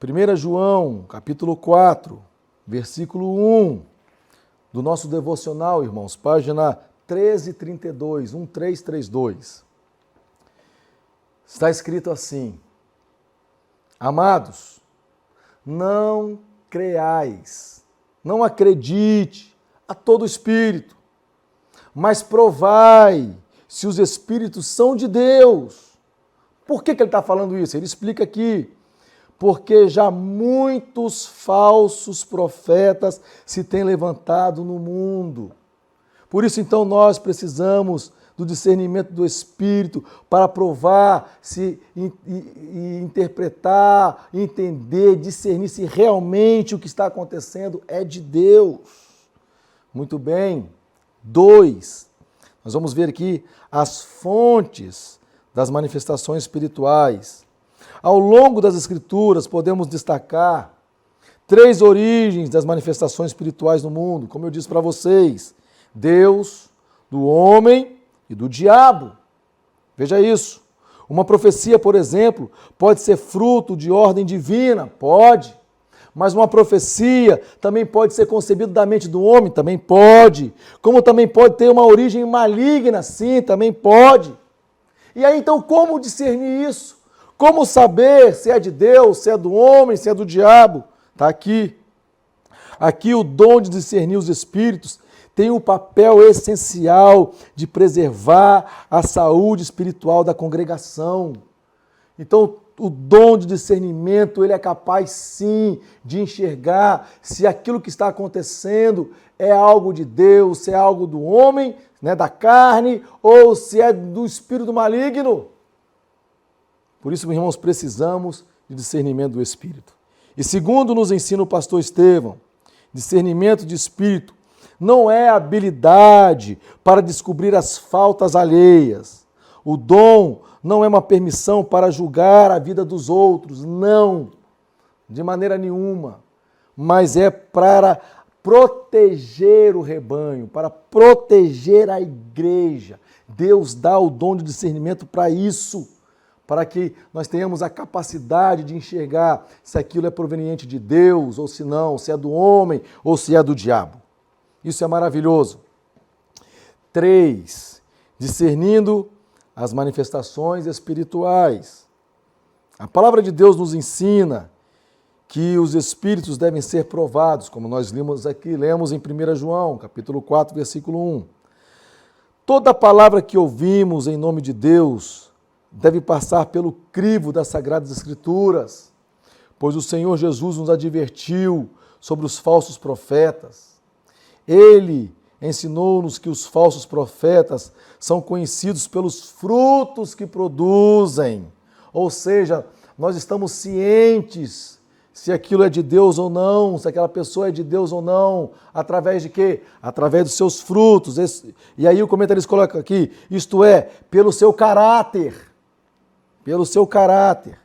1 João, capítulo 4, versículo 1 do nosso devocional, irmãos. Página 1332, 1332. Está escrito assim: Amados, não creais, não acredite a todo espírito, mas provai se os espíritos são de Deus. Por que ele está falando isso? Ele explica aqui. Porque já muitos falsos profetas se têm levantado no mundo. Por isso, então, nós precisamos do discernimento do Espírito para provar, se interpretar, entender, discernir se realmente o que está acontecendo é de Deus. Muito bem. 2. Nós vamos ver aqui as fontes das manifestações espirituais. Ao longo das Escrituras, podemos destacar 3 origens das manifestações espirituais no mundo, como eu disse para vocês: Deus, do homem e do diabo. Veja isso. Uma profecia, por exemplo, pode ser fruto de ordem divina? Pode. Mas uma profecia também pode ser concebida da mente do homem? Também pode. Como também pode ter uma origem maligna? Sim, também pode. E aí, então, como discernir isso? Como saber se é de Deus, se é do homem, se é do diabo? Está aqui. Aqui o dom de discernir os espíritos tem o papel essencial de preservar a saúde espiritual da congregação. Então, o dom de discernimento, ele é capaz sim de enxergar se aquilo que está acontecendo é algo de Deus, se é algo do homem, né, da carne, ou se é do espírito maligno. Por isso, meus irmãos, precisamos de discernimento do Espírito. E segundo nos ensina o pastor Estevão, discernimento de Espírito não é habilidade para descobrir as faltas alheias. O dom não é uma permissão para julgar a vida dos outros, não, de maneira nenhuma. Mas é para proteger o rebanho, para proteger a igreja. Deus dá o dom de discernimento para isso, para que nós tenhamos a capacidade de enxergar se aquilo é proveniente de Deus ou se não, se é do homem ou se é do diabo. Isso é maravilhoso. 3. Discernindo as manifestações espirituais. A palavra de Deus nos ensina que os espíritos devem ser provados, como nós lemos em 1 João, capítulo 4, versículo 1. Toda palavra que ouvimos em nome de Deus deve passar pelo crivo das Sagradas Escrituras, pois o Senhor Jesus nos advertiu sobre os falsos profetas. Ele ensinou-nos que os falsos profetas são conhecidos pelos frutos que produzem. Ou seja, nós estamos cientes se aquilo é de Deus ou não, se aquela pessoa é de Deus ou não, através de quê? Através dos seus frutos. E aí o comentarista coloca aqui, isto é, pelo seu caráter. Pelo seu caráter.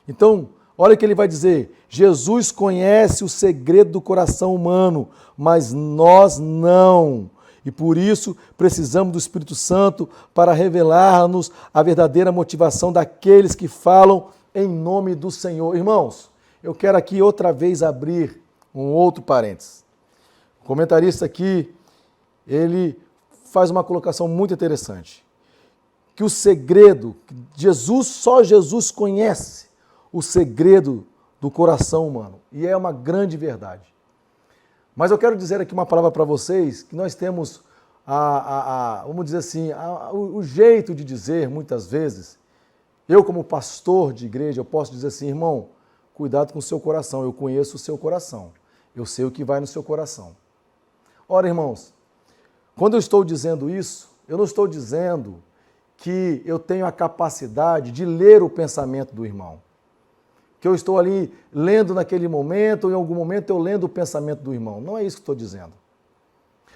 Então, olha o que ele vai dizer, Jesus conhece o segredo do coração humano, mas nós não. E por isso precisamos do Espírito Santo para revelar-nos a verdadeira motivação daqueles que falam em nome do Senhor. Irmãos, eu quero aqui outra vez abrir um outro parênteses. O comentarista aqui, ele faz uma colocação muito interessante. Que o segredo, só Jesus conhece o segredo do coração humano. E é uma grande verdade. Mas eu quero dizer aqui uma palavra para vocês, que nós temos, vamos dizer assim, o jeito de dizer, muitas vezes, eu como pastor de igreja, eu posso dizer assim, irmão, cuidado com o seu coração, eu conheço o seu coração, eu sei o que vai no seu coração. Ora, irmãos, quando eu estou dizendo isso, eu não estou dizendo que eu tenho a capacidade de ler o pensamento do irmão. Que eu estou ali lendo naquele momento, ou em algum momento eu lendo o pensamento do irmão. Não é isso que estou dizendo.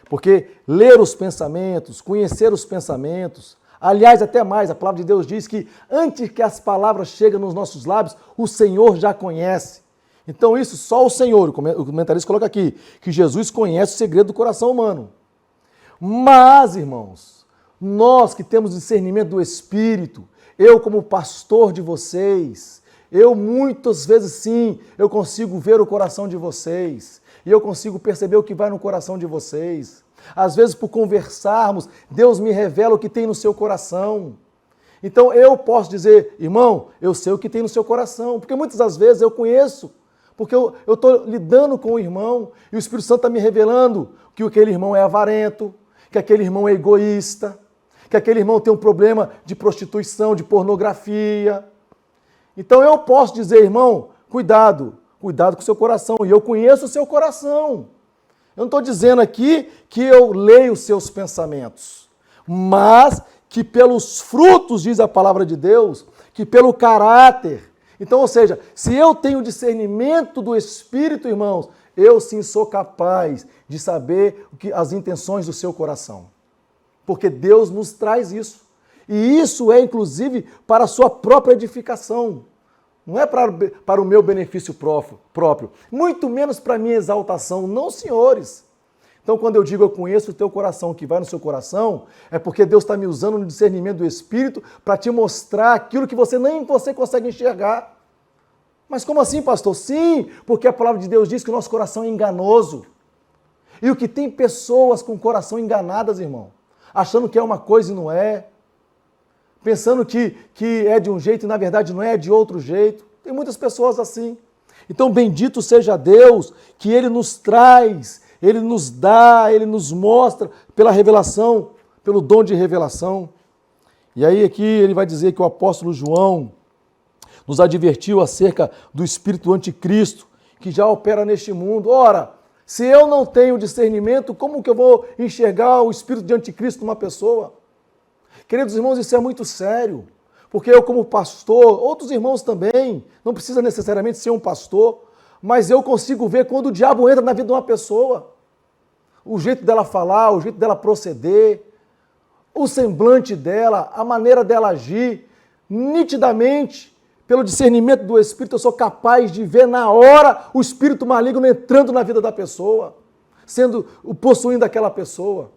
Porque ler os pensamentos, conhecer os pensamentos, aliás, até mais, a palavra de Deus diz que antes que as palavras cheguem nos nossos lábios, o Senhor já conhece. Então isso só o Senhor, o comentarista coloca aqui, que Jesus conhece o segredo do coração humano. Mas, irmãos, nós que temos discernimento do Espírito, eu como pastor de vocês, eu muitas vezes sim, eu consigo ver o coração de vocês, e eu consigo perceber o que vai no coração de vocês. Às vezes, por conversarmos, Deus me revela o que tem no seu coração. Então, eu posso dizer, irmão, eu sei o que tem no seu coração, porque muitas das vezes eu conheço, porque eu estou lidando com o irmão, e o Espírito Santo está me revelando que aquele irmão é avarento, que aquele irmão é egoísta, que aquele irmão tem um problema de prostituição, de pornografia. Então, eu posso dizer, irmão, cuidado com o seu coração, e eu conheço o seu coração. Eu não estou dizendo aqui que eu leio os seus pensamentos, mas que pelos frutos, diz a palavra de Deus, que pelo caráter. Então, ou seja, se eu tenho discernimento do Espírito, irmãos, eu sim sou capaz de saber as intenções do seu coração. Porque Deus nos traz isso. E isso é, inclusive, para a sua própria edificação. Não é para o meu benefício próprio, muito menos para a minha exaltação, não, senhores. Então, quando eu digo eu conheço o teu coração, o que vai no seu coração, é porque Deus está me usando no discernimento do Espírito para te mostrar aquilo que nem você consegue enxergar. Mas como assim, pastor? Sim, porque a palavra de Deus diz que o nosso coração é enganoso. E o que tem pessoas com o coração enganadas, irmão, achando que é uma coisa e não é, pensando que é de um jeito e na verdade não é de outro jeito. Tem muitas pessoas assim. Então bendito seja Deus que Ele nos traz, Ele nos dá, Ele nos mostra pela revelação, pelo dom de revelação. E aí aqui ele vai dizer que o apóstolo João nos advertiu acerca do espírito anticristo que já opera neste mundo. Ora, se eu não tenho discernimento, como que eu vou enxergar o espírito de anticristo numa pessoa? Queridos irmãos, isso é muito sério, porque eu como pastor, outros irmãos também, não precisa necessariamente ser um pastor, mas eu consigo ver quando o diabo entra na vida de uma pessoa. O jeito dela falar, o jeito dela proceder, o semblante dela, a maneira dela agir, nitidamente, pelo discernimento do Espírito, eu sou capaz de ver na hora o espírito maligno entrando na vida da pessoa, possuindo aquela pessoa.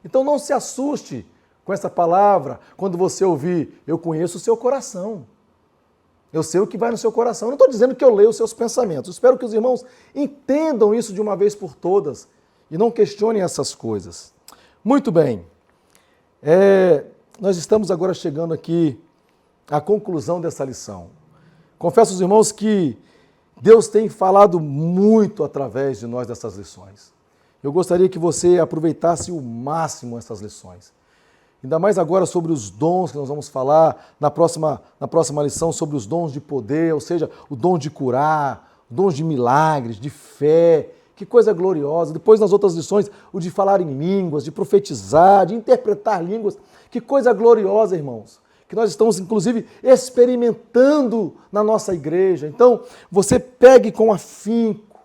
Então não se assuste com essa palavra, quando você ouvir, eu conheço o seu coração. Eu sei o que vai no seu coração. Eu não estou dizendo que eu leio os seus pensamentos. Eu espero que os irmãos entendam isso de uma vez por todas e não questionem essas coisas. Muito bem. nós estamos agora chegando aqui à conclusão dessa lição. Confesso aos irmãos que Deus tem falado muito através de nós dessas lições. Eu gostaria que você aproveitasse o máximo essas lições. Ainda mais agora sobre os dons que nós vamos falar na próxima lição, sobre os dons de poder, ou seja, o dom de curar, dons de milagres, de fé. Que coisa gloriosa. Depois, nas outras lições, o de falar em línguas, de profetizar, de interpretar línguas. Que coisa gloriosa, irmãos. Que nós estamos, inclusive, experimentando na nossa igreja. Então, você pegue com afinco,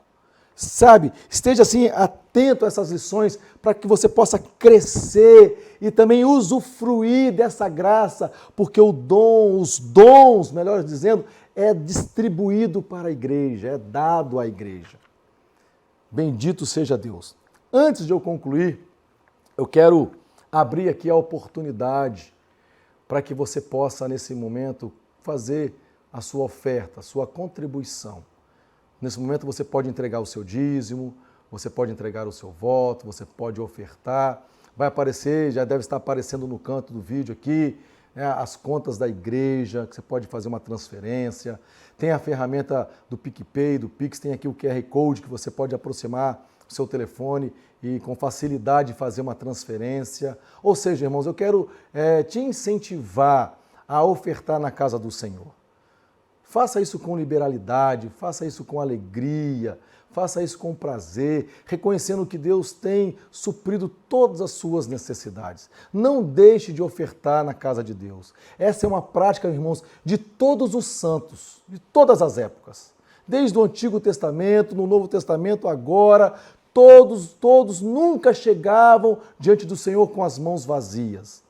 sabe? Esteja assim atento a essas lições para que você possa crescer e também usufruir dessa graça, porque os dons, melhor dizendo, é distribuído para a igreja, é dado à igreja. Bendito seja Deus. Antes de eu concluir, eu quero abrir aqui a oportunidade para que você possa, nesse momento, fazer a sua oferta, a sua contribuição. Nesse momento você pode entregar o seu dízimo, você pode entregar o seu voto, você pode ofertar. Vai aparecer, já deve estar aparecendo no canto do vídeo aqui, as contas da igreja, que você pode fazer uma transferência. Tem a ferramenta do PicPay, do Pix, tem aqui o QR Code que você pode aproximar o seu telefone e com facilidade fazer uma transferência. Ou seja, irmãos, eu quero te incentivar a ofertar na casa do Senhor. Faça isso com liberalidade, faça isso com alegria, faça isso com prazer, reconhecendo que Deus tem suprido todas as suas necessidades. Não deixe de ofertar na casa de Deus. Essa é uma prática, irmãos, de todos os santos, de todas as épocas. Desde o Antigo Testamento, no Novo Testamento, agora, todos nunca chegavam diante do Senhor com as mãos vazias.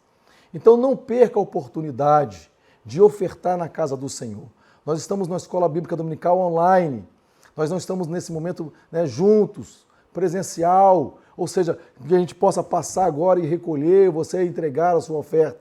Então não perca a oportunidade de ofertar na casa do Senhor. Nós estamos na Escola Bíblica Dominical online. Nós não estamos nesse momento juntos, presencial, ou seja, que a gente possa passar agora e recolher, você entregar a sua oferta.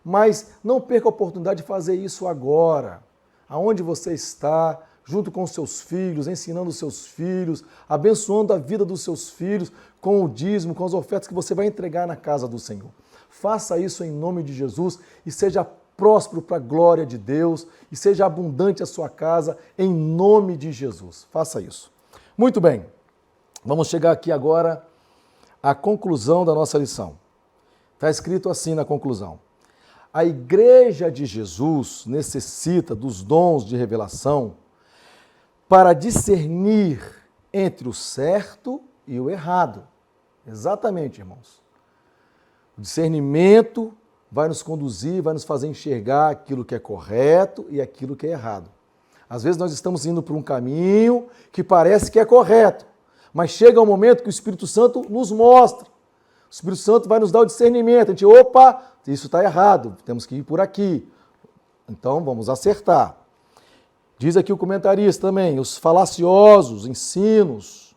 Mas não perca a oportunidade de fazer isso agora, aonde você está, junto com os seus filhos, ensinando os seus filhos, abençoando a vida dos seus filhos com o dízimo, com as ofertas que você vai entregar na casa do Senhor. Faça isso em nome de Jesus e seja próspero para a glória de Deus e seja abundante a sua casa em nome de Jesus. Faça isso. Muito bem, vamos chegar aqui agora à conclusão da nossa lição. Está escrito assim na conclusão: a igreja de Jesus necessita dos dons de revelação para discernir entre o certo e o errado. Exatamente, irmãos. O discernimento vai nos conduzir, vai nos fazer enxergar aquilo que é correto e aquilo que é errado. Às vezes nós estamos indo por um caminho que parece que é correto, mas chega um momento que o Espírito Santo nos mostra. O Espírito Santo vai nos dar o discernimento. A gente, isso está errado, temos que ir por aqui. Então vamos acertar. Diz aqui o comentarista também, os falaciosos ensinos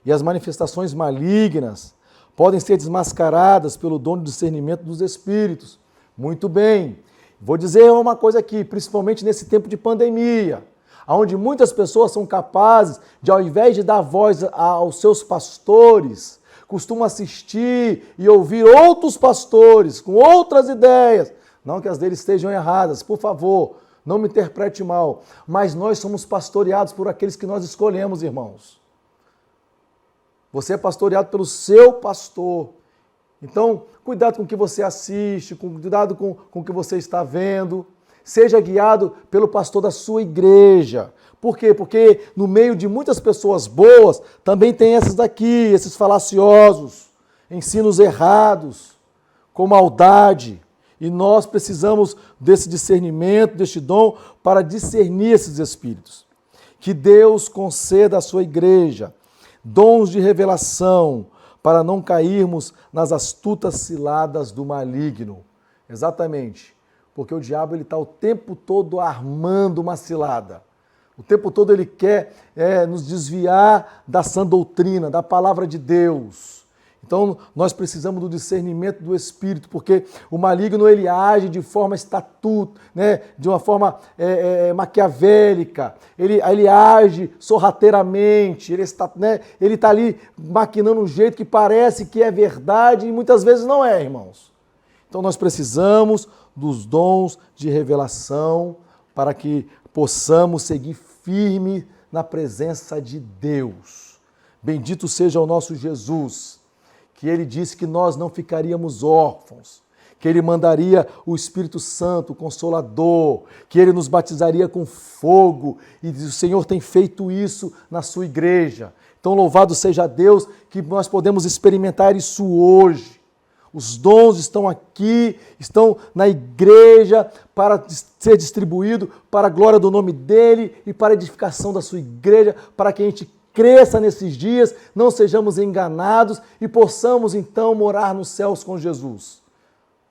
e as manifestações malignas podem ser desmascaradas pelo dom de discernimento dos espíritos. Muito bem. Vou dizer uma coisa aqui, principalmente nesse tempo de pandemia, onde muitas pessoas são capazes de, ao invés de dar voz aos seus pastores, costumam assistir e ouvir outros pastores com outras ideias. Não que as deles estejam erradas, por favor, não me interprete mal, mas nós somos pastoreados por aqueles que nós escolhemos, irmãos. Você é pastoreado pelo seu pastor. Então, cuidado com o que você assiste, cuidado com o que você está vendo. Seja guiado pelo pastor da sua igreja. Por quê? Porque no meio de muitas pessoas boas, também tem esses daqui, esses falaciosos, ensinos errados, com maldade. E nós precisamos desse discernimento, deste dom, para discernir esses espíritos. Que Deus conceda à sua igreja dons de revelação, para não cairmos nas astutas ciladas do maligno. Exatamente, porque o diabo está o tempo todo armando uma cilada. O tempo todo ele quer nos desviar da sã doutrina, da palavra de Deus. Então, nós precisamos do discernimento do Espírito, porque o maligno ele age de forma de uma forma maquiavélica, ele age sorrateiramente, ele está ali maquinando um jeito que parece que é verdade e muitas vezes não é, irmãos. Então nós precisamos dos dons de revelação para que possamos seguir firme na presença de Deus. Bendito seja o nosso Jesus, que ele disse que nós não ficaríamos órfãos, que ele mandaria o Espírito Santo, o Consolador, que ele nos batizaria com fogo, e o Senhor tem feito isso na sua igreja. Então louvado seja Deus que nós podemos experimentar isso hoje. Os dons estão aqui, estão na igreja para ser distribuído para a glória do nome dele e para a edificação da sua igreja, para que a gente cresça nesses dias, não sejamos enganados e possamos então morar nos céus com Jesus.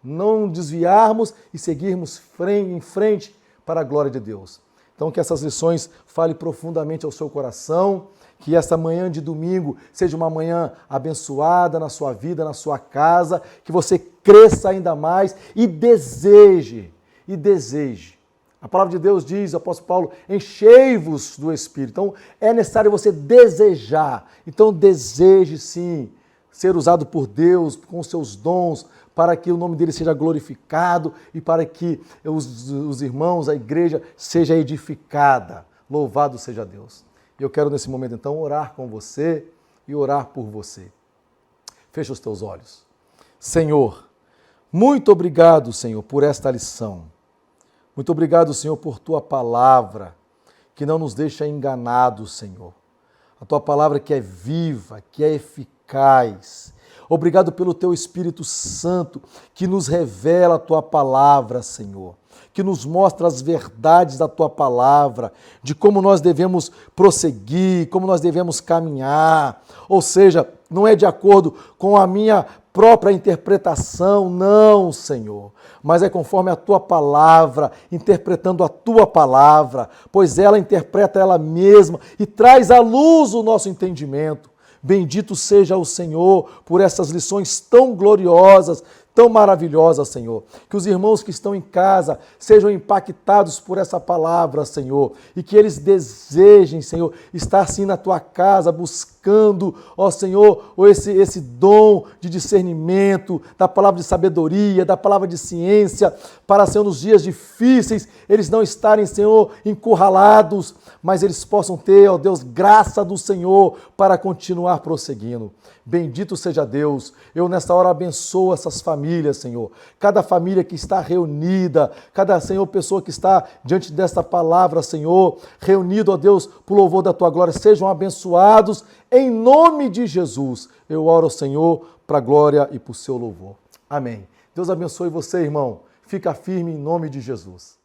Não desviarmos e seguirmos em frente para a glória de Deus. Então que essas lições falem profundamente ao seu coração, que esta manhã de domingo seja uma manhã abençoada na sua vida, na sua casa, que você cresça ainda mais e deseje. A palavra de Deus diz, o apóstolo Paulo, enchei-vos do Espírito. Então é necessário você desejar. Então deseje sim ser usado por Deus com os seus dons, para que o nome dele seja glorificado e para que os irmãos, a igreja, seja edificada. Louvado seja Deus. E eu quero nesse momento então orar com você e orar por você. Fecha os teus olhos. Senhor, muito obrigado, Senhor, por esta lição. Muito obrigado, Senhor, por tua palavra, que não nos deixa enganados, Senhor. A tua palavra que é viva, que é eficaz. Obrigado pelo teu Espírito Santo, que nos revela a tua palavra, Senhor, que nos mostra as verdades da tua palavra, de como nós devemos prosseguir, como nós devemos caminhar. Ou seja, não é de acordo com a minha própria interpretação, não, Senhor, mas é conforme a tua palavra, interpretando a tua palavra, pois ela interpreta ela mesma e traz à luz o nosso entendimento. Bendito seja o Senhor por essas lições tão gloriosas, tão maravilhosas, Senhor. Que os irmãos que estão em casa sejam impactados por essa palavra, Senhor, e que eles desejem, Senhor, estar sim na tua casa, buscando, ó Senhor, esse dom de discernimento, da palavra de sabedoria, da palavra de ciência, para, Senhor, nos dias difíceis, eles não estarem, Senhor, encurralados, mas eles possam ter, ó Deus, graça do Senhor para continuar prosseguindo. Bendito seja Deus. Eu nesta hora abençoo essas famílias, Senhor. Cada família que está reunida, cada, Senhor, pessoa que está diante desta palavra, Senhor, reunido, ó Deus, por louvor da tua glória, sejam abençoados em nome de Jesus. Eu oro, Senhor, para a glória e para o seu louvor. Amém. Deus abençoe você, irmão. Fica firme em nome de Jesus.